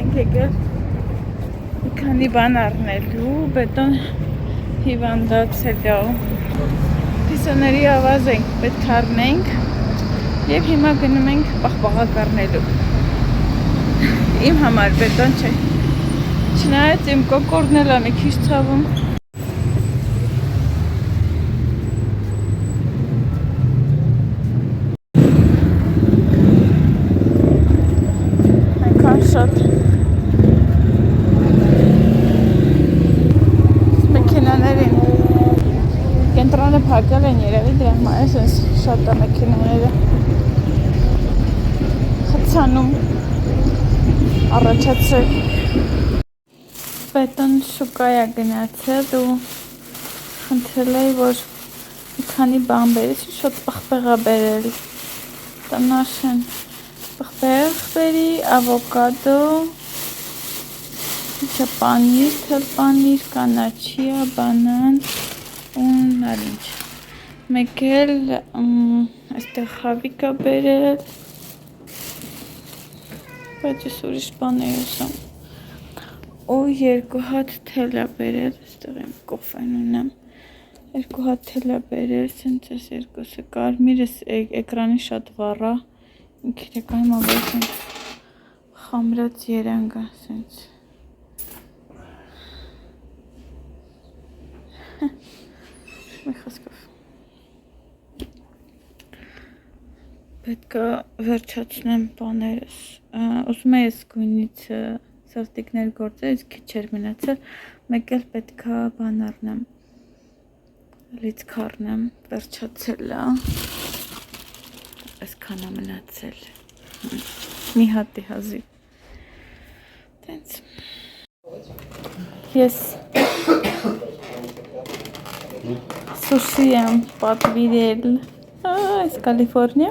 ենք եկել մի քանի բան առնելու, բետոն հիվանդացել է, պիսոների ավազ ենք պետք առնենք և հիմա գնում ենք պաղպաղակ առնելու, իմ համար բետոն չէ, չնայած իմ կոկորդն էլ է մի քիչ ցավում, շատ մեքենաներին կենտրոնը փակել են երևի դրա համար էս շատ է մեքենաները խցանում առաջացրել բետոն շուկայա գնացել ու խնդրել էի որ մի քանի բան բերես շատ պղպեղա բերել տնաշեն պղպեղ բերի, ավոկադո, պանիր, թլպանիր, կանաչիա, բանան ու նարինջ մեկ էլ այստեղ խավիկա բերել բայց ես ուրիշ բան էի ուզում ու երկու հատ թելա բերել այստեղ եմ կոֆեն ունեմ երկու հատ թելա բերել սենց ես երկուսը կարմիրս էկրանի շատ վառա Քիրեկանի մաբոյս ենք խամրած երանգա սենց մի խոսքով պետք է վերջացնեմ բաներս ուզում եմ ես գույնից սաստիկներ գործել իսկ քիչ էր մնացել մեկ էլ պետք է բան առնեմ լիցք առնեմ վերջացել է այսքան է մնացել մի հատի հազի տենց ես սուշի եմ պատվիրել այս Կալիֆորնիա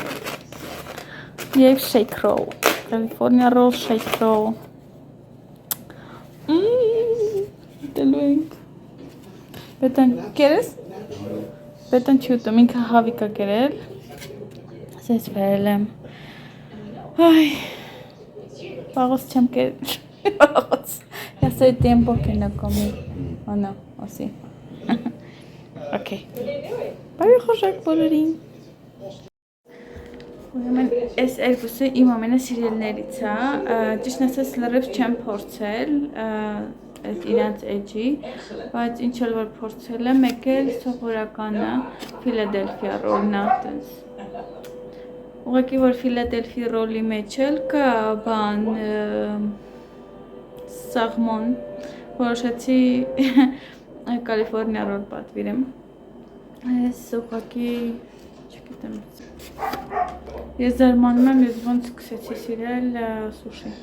և շեյք ռոլ Կալիֆորնիա ռոլ շեյք ռոլ դելու ենք բետան կերես բետան չի ուտում ինքը հավիկա կերել Ես վերել եմ, ay, pagos չեմ կերել, pagos, ya hace tiempo que no comí, o no, o sí, ok, բարի խոշակ բոլորին, ուրեմն այս երկուսը իմ ամենը սիրելներից է, ճիշտն ասած լրիվ չեմ փորձել, այդ իրանց էջի, բայց ինչ էլ որ փորձել եմ, մեկ էլ սովորականը Ֆիլադելֆիա ռոլն է, տենց Ուղղակի որ Ֆիլադելֆի ռոլի մեջ էլ կա բան սաղմոն, որոշեցի Կալիֆորնիա ռոլ պատվիրեմ, ես ուղղակի չգիտեմ, ես զարմանում եմ ես ոնց սկսեցի սիրել սուշի,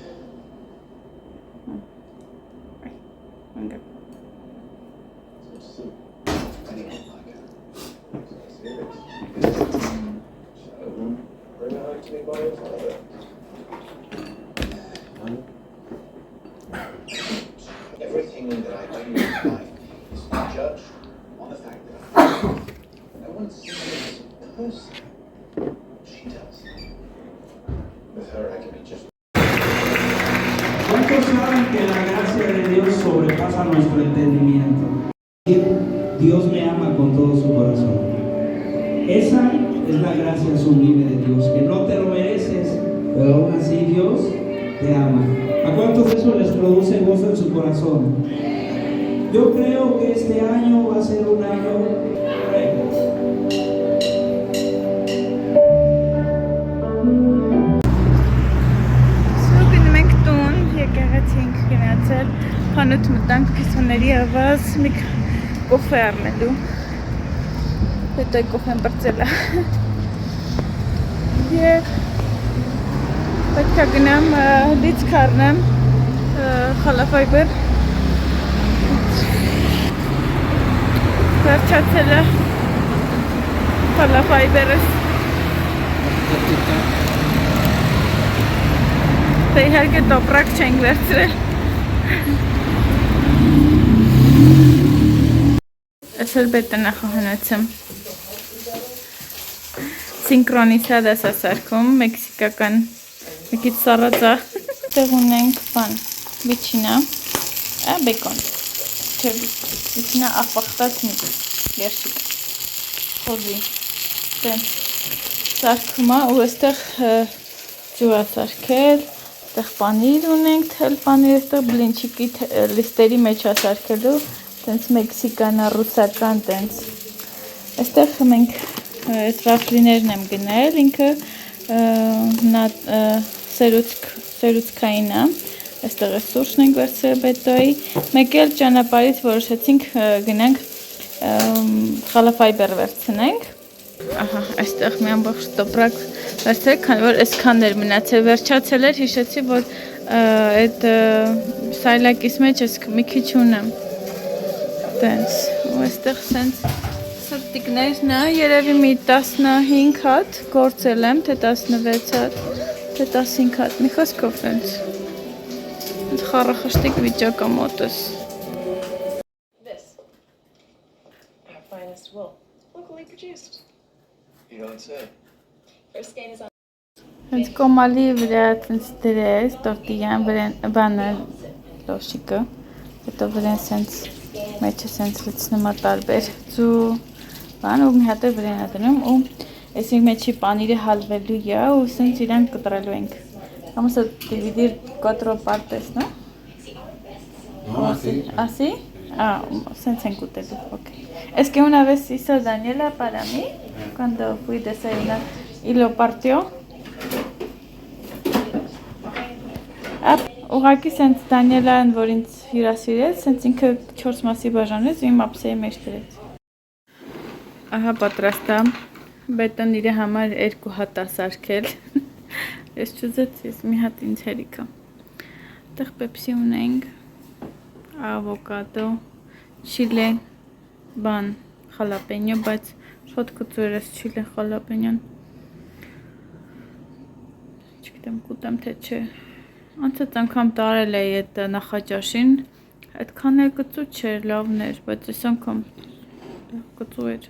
Everything that I do in life is judged on the fact that no one sees me as a person. She does. With her, I can be just. ¿Cuántos saben que la gracia de Dios sobrepasa nuestro entendimiento? Dios me ama con todo su corazón. Esa es la gracia sublime de Dios, que no te lo mereces, pero aún así Dios te ama. ¿A cuántos de eso les produce gozo en su corazón? Yo creo que este año va a ser un año récord. Գնում ենք տուն, եկեղեցի ենք գնացել, խանութ մտանք պիսոների ավազ, մի կոֆե առնելու, հետո կոֆեն բրծել է և պետք է գնամ լիցք առնեմ խալաֆայբեր վերջացել է խալաֆայբերս Դե իհարկե տոպրակ չենք վերցրել Ես էլ բետոն է խոհանացում Սինկրոնիսադաս է սարքում, մեքսիկական մի քիչ սառած է այստեղ ունենք բան, վիչինա, բեկոն, չէ, վիչինա աղբաղտած միտ, երշիկ, խոզի, տենց սարքում է, ու այստեղ ջուր է սարքել, այստեղ պանիր ունենք, թել պանիր, այստեղ բլինչիկի լիստերի մեջ է սարքելու, տենց մեքսիկան, ռուսական, տենց, այստեղ մենք այս վաֆլիներն եմ գնել, ինքը սերուցքային է, այստեղ է սուրճն ենք վերցրել բետոյի, մեկ էլ ճանապարհից որոշեցինք գնանք խալաֆայբեր վերցնենք, ահա, այստեղ մի ամբողջ տոպրակ վերցրել, քանի որ այսքան էր մնացել, վերջացել էր, հիշեցի, որ այդ սայլակից մեջ ես մի քիչ ունեմ, տենց, ու այստեղ սենց սրտիկներն է, երևի մի 15 հատ գործել եմ, թե 16 հատ, թե 15 հատ, մի խոսքով տենց, խառախշտիկ վիճակ է մոտս։ This, our finest wool, locally produced. You don't say. First skein is on. Հենց կոմալի վրա տենց դրես, տորտիյան բանը լոշիկը, հետո վրան սենց մեջը սենց լցնում է տարբեր ձու բան ու մի հատ է վրան է դնում ու այսինք մեջի պանիրը հալվելու է ու սենց իրան կտրելու ենք։ Vamos a dividir 4 partes, ¿no? No, ¿Así? Ah, sենց ենք ուտելու, ok. Es que una vez hizo Daniela para mí, cuando fui a desayunar, y lo partió. Ուղղակի սենց Դանիելան, որ ինձ հյուրասիրեց, սենց ինքը 4 մասի բաժանեց ու իմ ափսեի մեջ դրեց։ Ահա պատրաստ է, բետոն իր համար 2 հատ է սարքել։ Ես չուզեցի, մի հատ ինձ հերիք է։ Այդտեղ պեպսի ունենք, ավոկադո, չիլե, բան, խալապենյո, բայց շատ կծուր ես չիլե խալապենյան։ Չգիտեմ, կուտեմ թե չէ։ Անցած անգամ տարել էի այդ նախաճաշին, այդքան էլ կծու չէր, լավն էր, բայց այս անգամ կծու էր։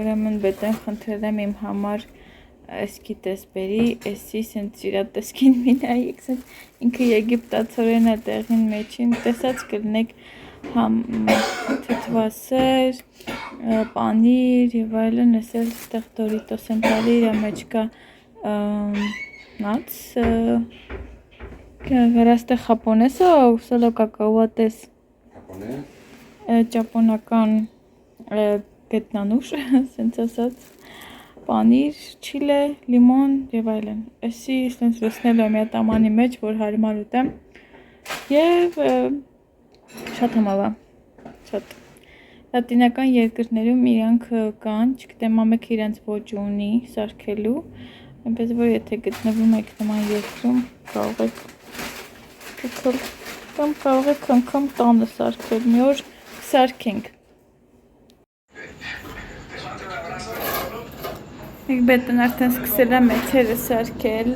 Ուրեմն բետոն խնդրել եմ իմ համար այսքի տեսբերի, այսի սենց իրա տեսքին մի նայեք, սենց ինքը եգիպտացորեն է տեղին մեջին, տեսած կլնեք թթվասեր, պանիր և այլն, ես էլ ստեղ դորիտոս եմ տալի, իրա մեջ կա նաց, վերաստեղ խապոնես o solo cacahuates? Ճապոնական գետնանուշ, սենց ասած, պանիր, չիլե, լիմոն և այլն, այսի սենց լսնել եմ յատամանի մեջ, որ հարմար ուտեմ և շատ համավա, շատ լատինական երկրներում իրանք կան, չգիտեմ ամեքը իրանց ոչ ունի սարքելու, այնպես որ եթե գտնվում եք նման երկրում, կարող եք գտել, կամ կարող եք անգամ տանը սարքել, մի օր սարքենք։ Մեկ բետոն արդեն սկսել է մեջերը սարքել։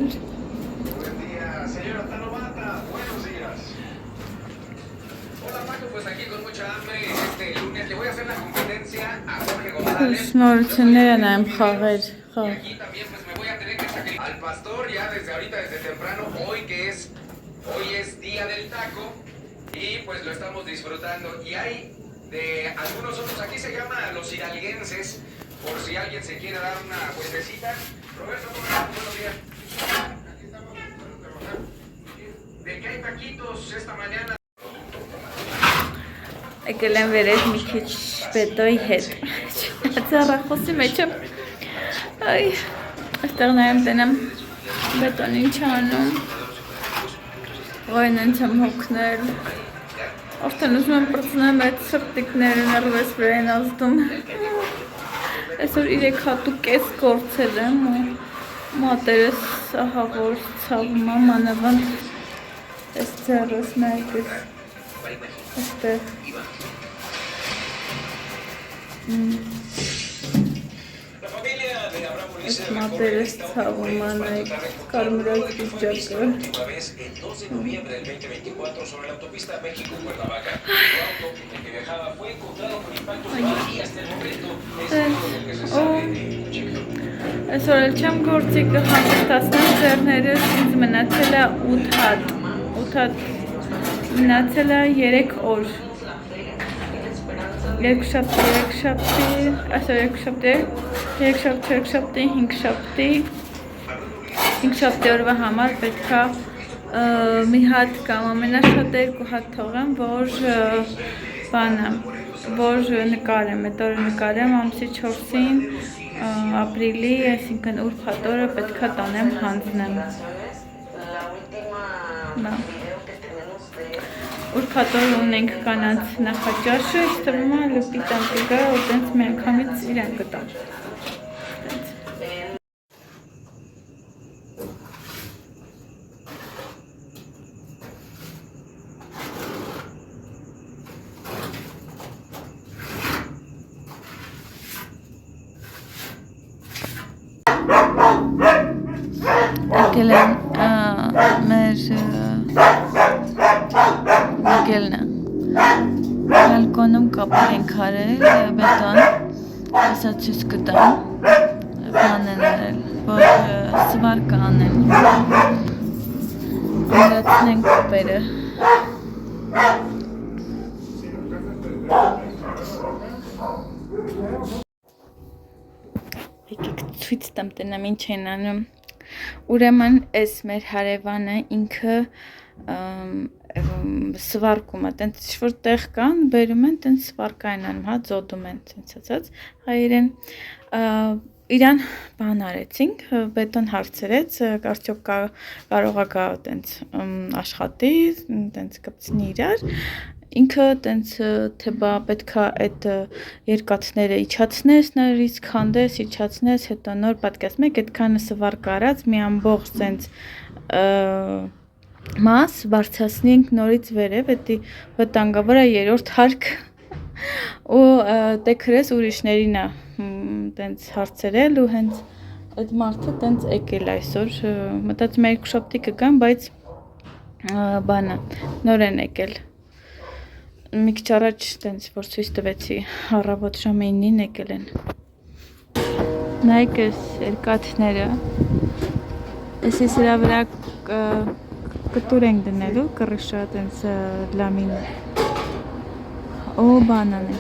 Շնորհություններ եմ խաղեր, խաղ։ pastor ya desde ahorita, desde temprano, hoy es día del taco y pues lo estamos disfrutando. Y hay de algunos otros, aquí se llama los hidalguenses, por si alguien se quiere dar una vueltecita. Roberto, buenos días. Aquí estamos para trabajar. De que hay taquitos esta mañana. Եկել եմ վերև մի քիչ բետոյի հետ ծառախոսի մեջ եմ այ այստեղ նայեմ տենեմ բետոն ինչ անում ոյն ընց եմ հոգնել արդեն ուզում եմ պրծնեմ այդ սրտիկները ներվես վրա են ազդում այսօր 3 հատու կես կորցել եմ ու մատերս ահա որ ցավում է մանավանդ այս ձեռս նայեք այստեղ Es materes humanas, Carmela Cristiaca. Última vez el 2 de noviembre del 2024 sobre la autopista México-Cuernavaca. El auto en el que viajaba fue encontrado con impactos de bala y hasta el momento es todo lo que se sabe de Checo. Այսօր էլ չեմ գործի կհանգստացնեմ ձեռներս ինձ մնացել է 8 հատ մնացել է 3 օր երկշաբթի, այսօր երկշաբթի, 5 շաբթի օրվա համար պետք է մի հատ կամ ամենաշատը 2 հատ թողեմ, որ նկարեմ, այդ օրը նկարեմ ամսի 4-ին ապրիլի, այսինքն ուրբաթ օրը պետք է տանեմ հանձնեմ։ Ուրբաթ օրը ունենք կանանց նախաճաշը, թվում է լպի տանտիկը, որ տենց մի անգամից իրեն կտամ։ Եկել եմ մեր եկելն է բալկոնում կապեր ենք արել բետոն ասած չես կտամ բան են արել որ սվարկ անեն ամրացնեն կապերը եկեք ցույց տամ տնեմ ինչ են անում ուրեմն այս մեր հարևանը ինքը սվարկում է, տենց ինչ-որ տեղ կան, բերում են, տենց սվարկային անում, հա, ձոդում են, տենց ասած, հայերեն, իրան բան արեցինք, բետոն հարցրեց, կարծոք կարող է գա տենց աշխատի, տենց կպցնի իրար, ինքը տենց թե բա պետքա այդ երկաթները իջացնես նորից քանդես, իջացնես, հետո նոր պատկասմեք, այդքանը սվարկ արած, մի ամբողջ տենց մաս բարձրացնենք նորից վերև, էդի վտանգավոր է 3-րդ հարկ ու տեքրես ուրիշներին է տենց հարցերել ու հենց այդ մարդը տենց եկել այսօր, մտածում եմ 2 շաբթի կգան, բայց բանը նոր են եկել մի քիչ առաջ տենց որ ցույց տվեցի առավոտ ժամը 9-ին եկել են նայեք այս երկաթները էսի սրա վրա կտուր ենք դնելու կռիշը տենց լամին օ բանան է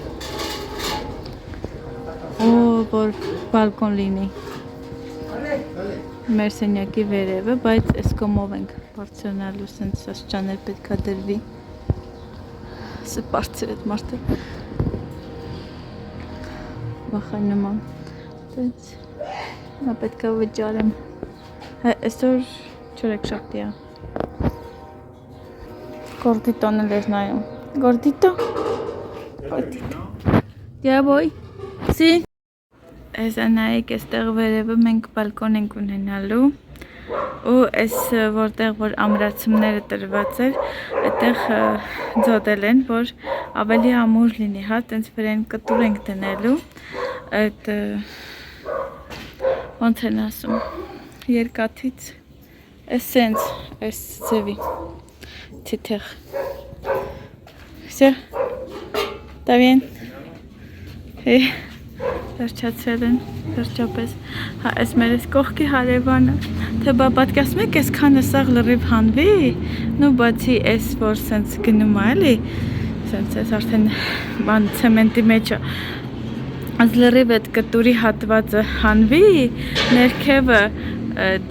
օ որ բալկոն լինի մեր սենյակի վերևը բայց այս կոմով ենք բարձրանալու սենց աստիճաներ պետքա դրվի Սպարծր էդ մարդը վախանում եմ տենց նա պետք է վճարեմ այսօր 4 շաբթի է Գորդիտոն էլ էր նայում Գորդիտո դիաբոյ սի այս նայեք այստեղ վերևը մենք բալկոն ենք ունենալու ու այս որտեղ որ ամրացումները տրված էր այդտեղ ձոդել են որ ավելի ամուր լինի հա տենց վրան կտուր ենք դնելու այդ ոնց են ասում երկաթից էսենց այս ձևի թիթեղ Все, está bien. վերջացրել են վերջապես հա այս մեր այս կողքի հարևանը թե բա պատկասում եք այսքանը սաղ լրիվ հանվի նու բացի այս որ սենց գնում է էլի սենց այս արդեն բան ցեմենտի մեջը այս լրիվ այդ կտուրի հատվածը հանվի ներքևը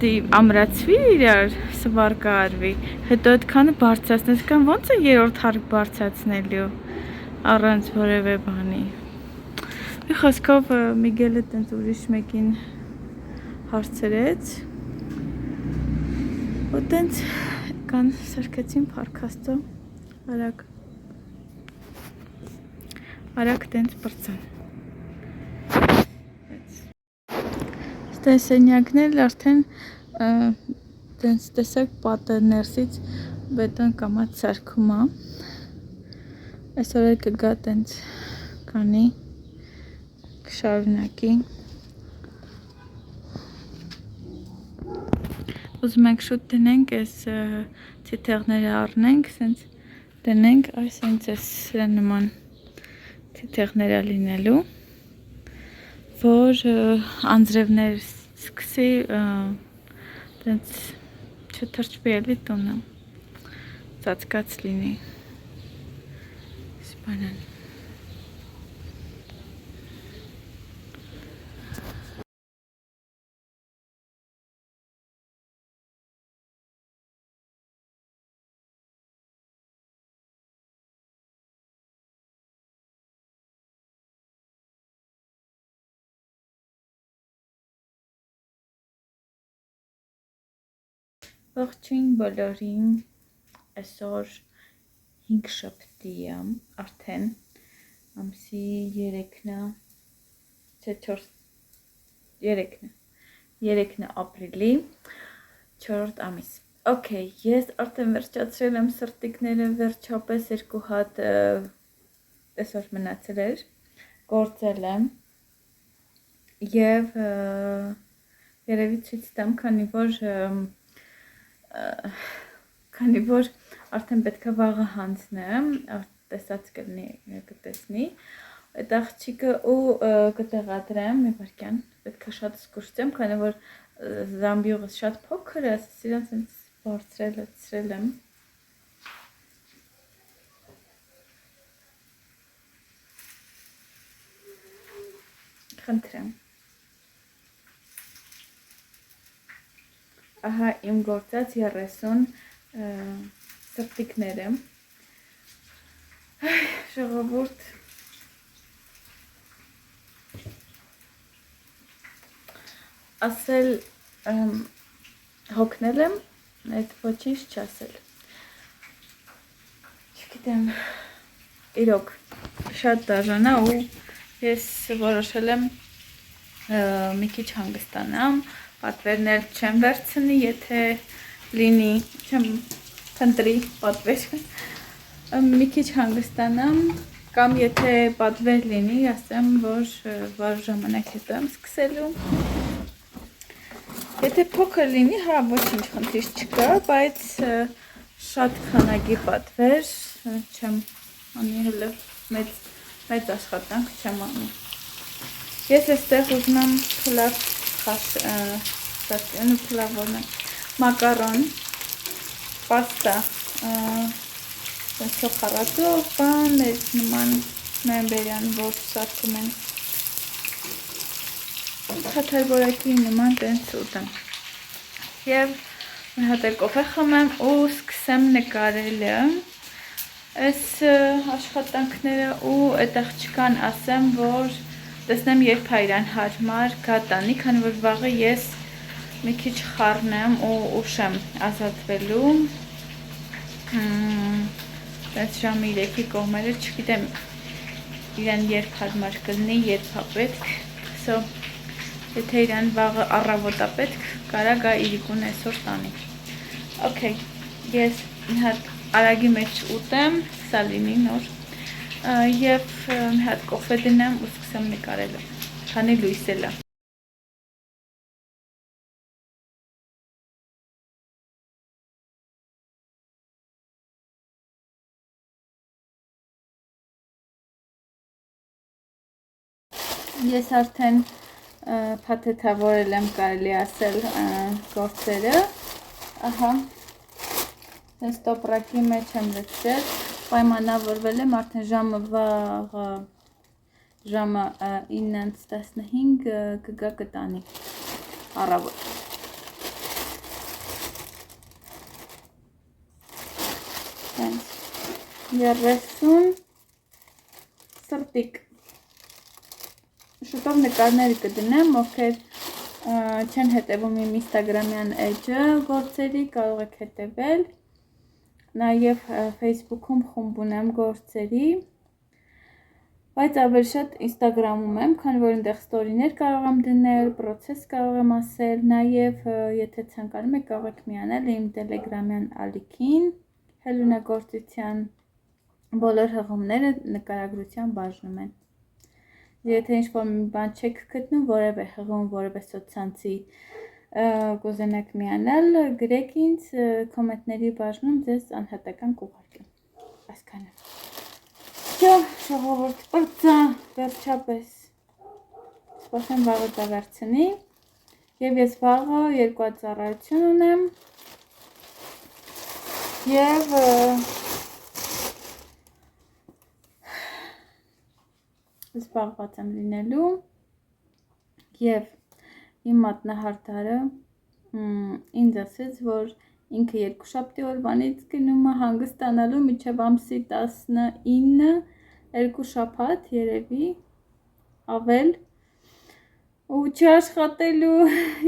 դի ամրացվի իրար սվարկա արվի հետո այդքանը բարձրացնես կամ ոնց է երրորդ հարկ բարձրացնելու առանց որևէ բանի մի խոսքով Միգելը տենց ուրիշ մեկին հարցրեց ու տենց կան սրկեցին փարքաստո արագ տենց բրծան Տեսենյակն էլ արդեն տենց տեսակ պատը ներսից բետոն կամած սարքում է այսօր էլ կգա տենց կանի կշարունակի ուզում ենք շուտ դնենք այս թիթեղները առնենք սենց դնենք այս հենց այս սրա նման թիթեղները լինելու որ անձրևներ սկսի տենց չթրջվի էլի տունը ծածկած լինի սպանան Ողջույն բոլորին, այսօր 5 շաբթի է, արդեն ամսի 3-ն է, չէ 3-ն է ապրիլի 4-րդ ամիս։ Okay, ես արդեն վերջացրել եմ սրտիկները վերջապես 2 հատ այսօր մնացել էր, գործել եմ և երևի ցույց տամ, քանի որ արդեն պետք է վաղը հանձնեմ, տեսած կտեսնի, այդ աղջիկը ու կտեղադրեմ, մի վարքյան, պետք է շատ զգուշտեմ, քանի որ զամբյուղս շատ փոքր է, իրան սենց բարձրել եմ, խնդրեմ, ահա իմ գործած 30 սրտիկները, ժողովուրդ, ասել հոգնել եմ, այդ ոչինչ չասել, չգիտեմ, իրոք, շատ դաժան է ու ես որոշել եմ մի քիչ հանգստանամ, պատվերներ չեմ վերցնի, եթե լինի, չեմ փնտրի պատվեր, մի քիչ հանգստանամ, կամ եթե պատվեր լինի, ասեմ, որ վաղ ժամանակ հետո եմ սկսելու, եթե փոքր լինի, հա, ոչինչ խնդիր չկա, բայց շատ քանակի պատվեր չեմ անի հələ մեծ աշխատանք չեմ անի։ Ես այստեղ ուզում եմ մակարոն, պաստա, սոխարատով, բան, այս նման մեմբերյան ողջ սարքում են, խաթարբորակի նման տենց ուտեմ։ Եվ մի հատ էլ կոֆե խմեմ ու սկսեմ նկարելը այս աշխատանքները ու այդ աղջկան ասեմ, որ տեսնեմ երբ հայրան հարմար գա տանի, քանի որ վաղը ես մի քիչ խառնեմ ու ուշեմ ազատվելու, այս ժամը 3-ի կողմերը չգիտեմ իրան երբ հարմար կլինի, երբ է պետք, եթե իրան վաղը առավոտա պետք, կարա գա իրիկուն այսօր տանի։ Okay, ես մի հատ արագի մեջ ուտեմ, սա լինի նոր, և մի հատ կոֆե դնեմ ու սկսեմ նկարելը, քանի լույսել է։ Ես արդեն փաթեթավորել եմ, կարելի ասել, գործերը։ Ահա, ես տոպրակի մեջ եմ լցրել, պայմանավորվել եմ արդեն ժամը 9:15 կգա կտանի առավոտ։ 30 սրտիկ։ Շուտով նկարները կդնեմ, ովքեր չեն հետևում իմ ինստագրամյան էջը գործերի, կարող եք հետևել, նաև Facebook-ում խումբ ունեմ գործերի, բայց ավելի շատ ինստագրամում եմ, քանի որ այնտեղ ստորիներ կարող եմ դնել, պրոցես կարող եմ ասել, նաև եթե ցանկանում եք կարող եք միանել իմ տելեգրամյան ալիքին, հելունագործության բոլոր հղումները նկարագրության բաժնում են։ Եթե ինչ-որ մի բան չեք գտնում, որևէ հղում, որևէ սոցցանցի կուզենաք միանալ, գրեք ինձ կոմենտների բաժնում, ձեզ անհատական կուղարկեմ։ Այսքանը։ Ժողովուրդ, պրծա, վերջապես։ Սպասեմ վաղը դավերցնի, և ես վաղը 2 ծառայություն ունեմ, և զբաղված եմ լինելու, և իմ մատնահարդարը ինձ ասեց, որ ինքը երկուշաբթի օրվանից գնում է հանգստանալու մինչև ամսի 19, 2 շաբաթ երևի ավել ու չի աշխատելու,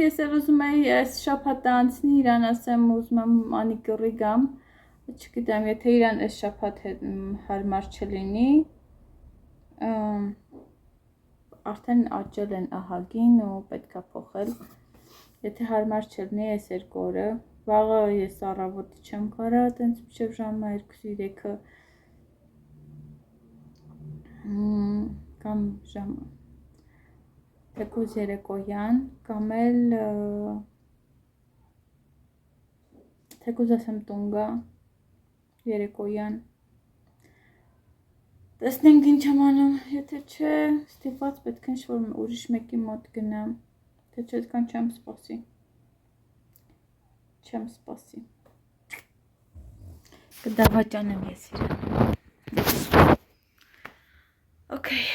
ես էլ ուզում էի այս շաբաթը անցնի, իրան ասեմ ուզում եմ մանիկյուրի գամ, չգիտեմ, եթե իրան այս շաբաթ հարմար չլինի, արդեն աճել են ահագին ու պետքա փոխել, եթե հարմար չլինի այս 2 օրը, վաղը ես առավոտը չեմ կարա, տենց մինչև ժամը 2-3-ը կամ ժամը թեկուզ երեկոյան, կամ էլ թեկուզ ասեմ տուն գա երեկոյան, տեսնենք ինչ եմ անում, եթե չէ, ստիպված պետք է ինչ-որ ուրիշ մեկի մոտ գնամ, թե չէ այդքան չեմ սպասի, կդավաճանեմ ես իրան, օքեյ,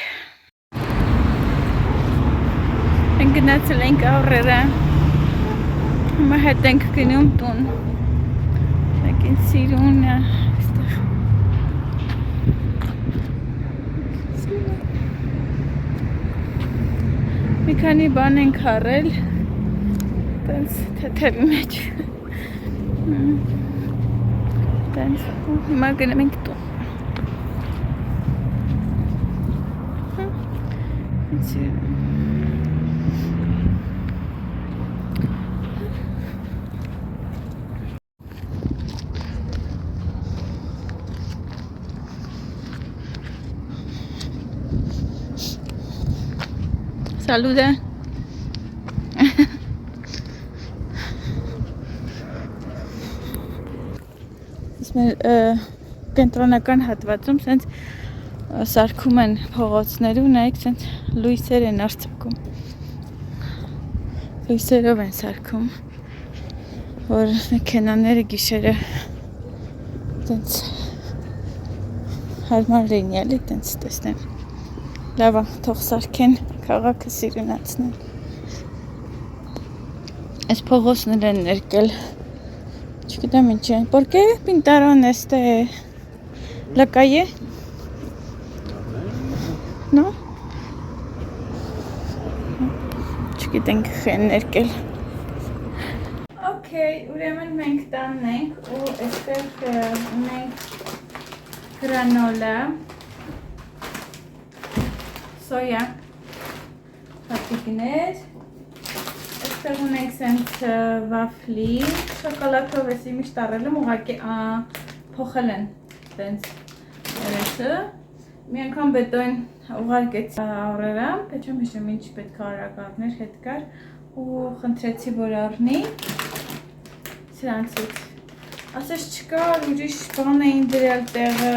մենք գնացել ենք առերը, հիմա հետ ենք գնում տուն, մեկին սիրուն է, մի քանի բան ենք առել, տենց թեթևի մեջ, տենց, հիմա գնում ենք տուն, Saluda. Կենտրոնական հատվածում սենց սարքում են փողոցներում, նայեք սենց լույսեր են արցկում, լույսերով են սարքում, որ մեքենաները գիշերը սենց հարմար լինի էլի, տենց տեսնեն, լավ է, թող սարքեն, քաղաքը սիրունացնեն, այս փողոցն են ներկել, չգիտեմ ինչ է, ¿por qué pintaron la calle? No? Չգիտենք խեն ներկել։ Okay, ուրեմն մենք տանն ենք ու այստեղ ունենք գրանոլա, սոյա, հատիկներ, այստեղ ունենք սենց վաֆլի, շոկոլադով էսի միշտ առել եմ, ուղղակի փոխել են տենց երեսը, մի անգամ բետոն ուղարկեց առերա, պետք չեմ հիշում ինչ պետք է արագարներ հետ կար ու խնդրեցի, որ առնի սրանցից, ասես չկար, ուրիշ բան էին դրել տեղը,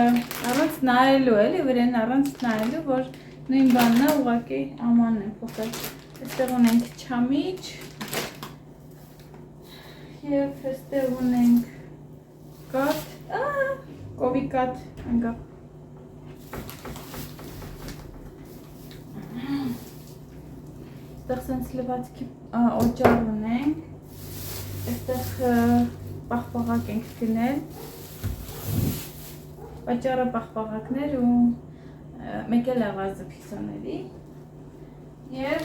առանց նայելու էլի, վրեն առանց նայելու, որ նույն բանն է, ուղղակի ամանն եմ փոխել։ Այստեղ ունենք չամիչ եւ այստեղ ունենք կաթ, կովի կաթ ընկա։ Այստեղ սենց լվացքի օճառ ունենք, այստեղ պաղպաղակ ենք գնել, պաճառը պաղպաղակներ ու մեկ էլ ավազը փիքսոների և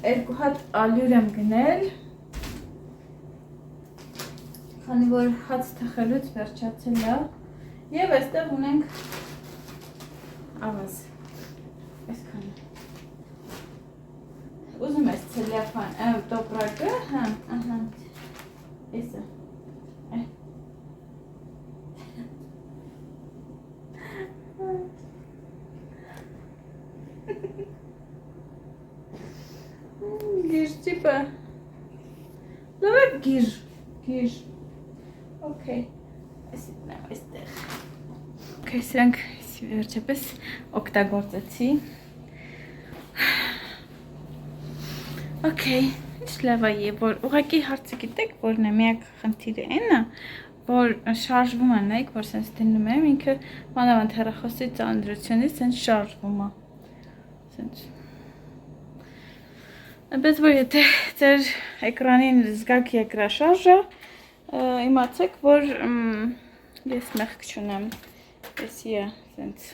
2 հատ ալյուր եմ գնել, քանի որ հաց թխելուց վերջացել է և այստեղ ունենք ավազ, այսքանը։ Ուզում ես ցելիաֆան, տոպրակը, էսը, գիր ճիպը, լավը գիր, օքեյ, այսիտնեմ այստեղ, օքեյ, սրանք վերջապես օգտագործեցի, օքեյ, ինչ լավ է, որ ուղղակի հարցը գիտեք, որն է միակ խնդիրը այնը, որ շարժվում է, նայեք, որ սենց դնում եմ, ինքը մանավանդ հեռախոսի ծանրությունից սենց շարժվում է, սենց։ Բայց որ եթե ձեր էկրանին զգաք երկրաշարժը, իմացեք, որ ես մեղք չունեմ, էսի է, սենց։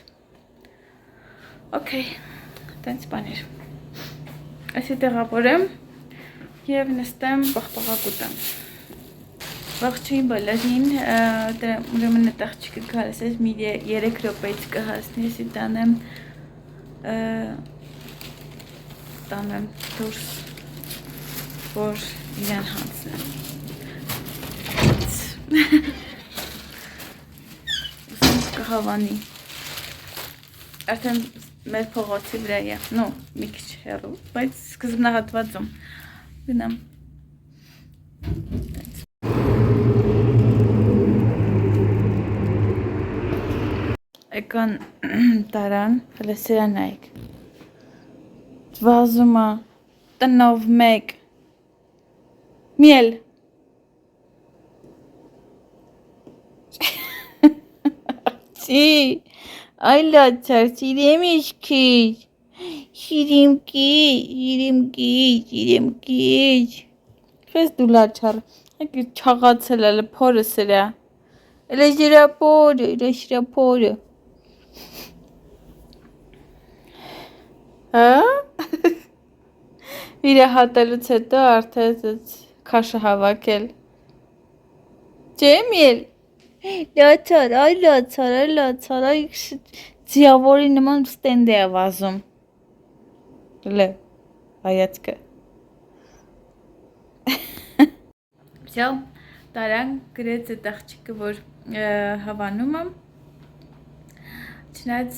Օքեյ, տենց բաներ։ Այսի տեղավորեմ և նստեմ պաղպաղակ ուտեմ։ Ողջույն բոլորին, ուրեմն այդ աղջիկը գալիս մի 3 րոպեից կհասնի, էսի տանեմ դուրս, որ իրան հանցնեմ։ Ուսանք կհավանի։ Արդեն մեր փողոցի վրա է, նո, մի քիչ հեռու, բայց սկզբնահատվածում գնամ։ Եկան տարան, հələ սրա նայեք։ Վազում է տնով մեկ միել։ Չի, այլացար, սիրեմ իշքիչ, շիրիմ կիչ, խես դու լաչար, չաղացել էլ փորը սրա, էլ է շրապորը, վիրահատելուց հետո արդեն քաշը հավաքել, չէ միել, լացար, այ ձիավորի նման ստենդ է վազում, լե, հայացքը, վսյալ, տարան գրեց այդ աղջիկը, որ հավանում եմ, չնայած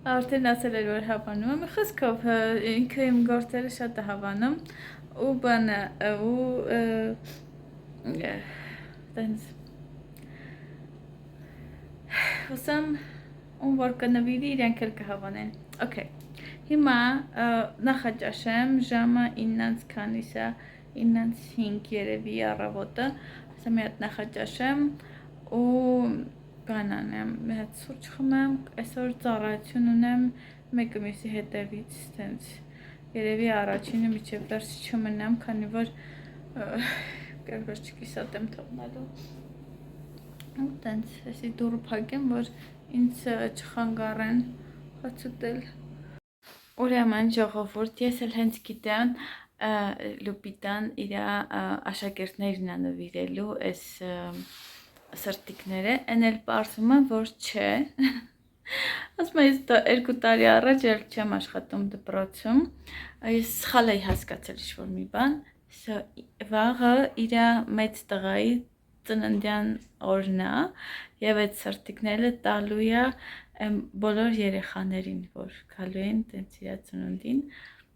արդեն ասել էր, որ հավանում եմ, խսկով, ինքը իմ գործերը շատ է հավանում, ու բանը, ու տենց, հուսամ, ում որ կնվիրի, իրենք էլ կհավանեն, օքեյ, հիմա նախաճաշեմ, ժամը 9-ից քանիս է, 9:05 երևի առավոտը, ասա մի հատ նախաճաշեմ ու բան անեմ, մի հատ սուրճ խմեմ, այսօր ծառայություն ունեմ մեկը մյուսի հետևից, տենց երևի առաջինը միջև վերջ չմնամ, քանի որ կերպեր չկիսատ եմ թողնելու ու տենց էսի դուռը փակեմ, որ ինձ չխանգարեն հաց ուտել։ Ուրեմն ժողովուրդ, ես էլ հենց գիտեմ Լուպիտան իր աշակերտներն է նվիրելու այս սրտիկները, են էլ պարզվում է, որ չէ, ասում ես 2 տարի առաջ էլ չեմ աշխատում դպրոցում, ես սխալ էի հասկացել ինչ-որ մի բան, վաղը իր մեծ տղայի ծննդյան օրն է և այդ սրտիկները տալու է բոլոր երեխաներին, որ գալու են տենց իր ծնունդին,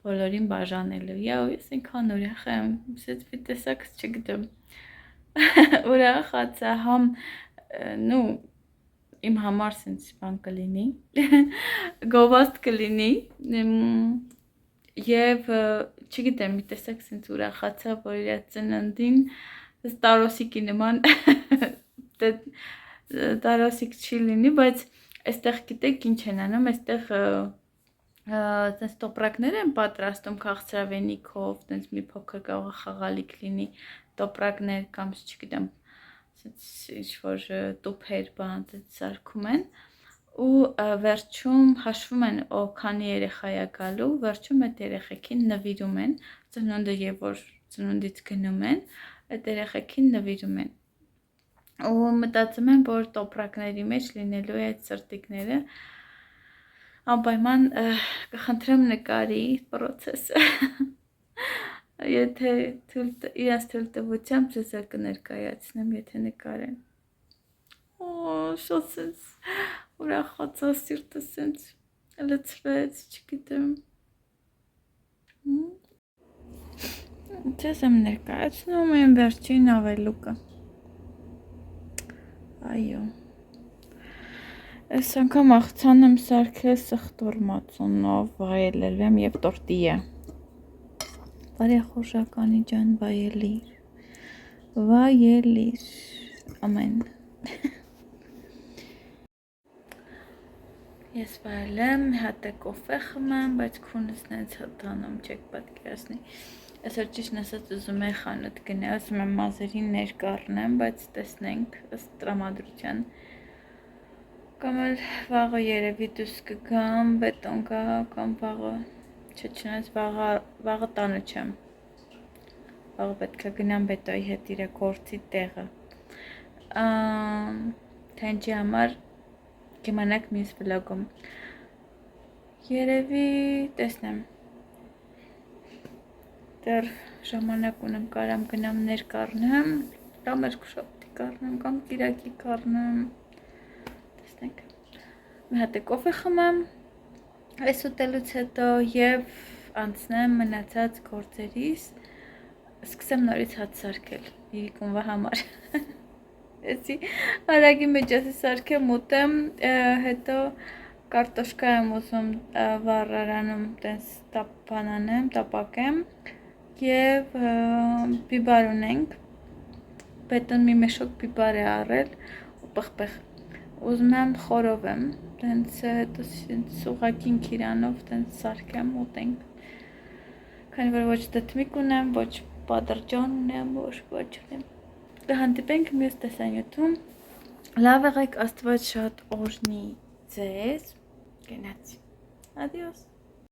բոլորին բաժանելու է ու ես ինքան ուրախ եմ, սեց մի տեսակ չգիտեմ, ուրախացա համ իմ համար sense բան կլինի, գովաստ կլինի, եւ չգիտեմ, մի տեսակ sense ուրախացա, որ իր ծննդին տարոսիկի նման տարոսիկ չի լինի, բայց այստեղ գիտեք ինչ են անում, այստեղ այդպես տոպրակներ են պատրաստում քաղցրավենիքով, այդպես մի փոքր կարող է խաղալիք լինի, տոպրակներ կամ չգիտեմ, ինչ որ տուփեր բան սարքում են ու վերջում հաշվում են քանի երեխա է գալու, վերջում այդ երեխեքին նվիրում են, ծնունդը եւ որ ծնունդից գնում են, այդ երեխեքին նվիրում են։ Ու մտածում եմ, որ տոպրակների մեջ լինելու է այդ սրտիկները, անպայման կխնդրեմ նկարի պրոցեսը, եթե իրաց թույլտվությամբ ձեզ կներկայացնեմ, եթե նկարեն։ Շատ սենց ուրախացա, սիրտը սենց լցվեց, չգիտեմ։ Ձեզ եմ ներկայացնում եմ վերջին ավելուկը։ Այո։ Այս անգամ աղցան եմ սարքել սխտորմածունով, վայելել եմ և տորտիա։ Բարի խորժականի ջան, վայելիր, վայելիր, ամեն։ Ես վայելեմ, հատ է կոֆե խմեմ, բայց քունս նենց հտանում չեք պատկերացնի։ Այսօր ճիշտ ասած ուզում եմ խանութ գնալ, ասում եմ մազերին ներկառնեմ, բայց տեսնենք ըստ տրամադրության։ Կամ էլ վաղը երևի դուրս կգամ, բետոն գա, կամ վաղը, չնայած վաղը տանը չեմ։ Վաղը պետք է գնամ բետոյի հետ իր գործի տեղը։ Թե համար կիմանաք մյուս վլոգում։ Երևի տեսնեմ։ Դեռ ժամանակ ունեմ, կարամ գնամ ներկառնեմ, կամ երկուշաբթի կառնեմ, կամ կիրակի կառնեմ։ Տեսնենք։ Մի հատ է կոֆե խմեմ այս ուտելուց հետո եւ անցնեմ մնացած գործերիս, սկսեմ նորից հաց սարքել իրիկունվա համար։ Էսի արագի մեջ ասի սարքեմ ուտեմ, հետո կարտոշկա եմ ուզում վառարանում տես տապանանեմ, տապակեմ և բիբար ունենք, բետոն մի մեշոկ բիբար է առել ու պղպեղ, ուզում եմ խորով եմ, տենց հետո սուղակին քիրանով տենց սարքեմ ուտենք, քանի որ ոչ դտմիկ ունեմ, ոչ պատրջան ունեմ, ոչ ունեմ, կհանդիպենք մյուս տեսանյութում, լավ եղեք, Աստված շատ օրհնի ձեզ, գնացի,ադիոս։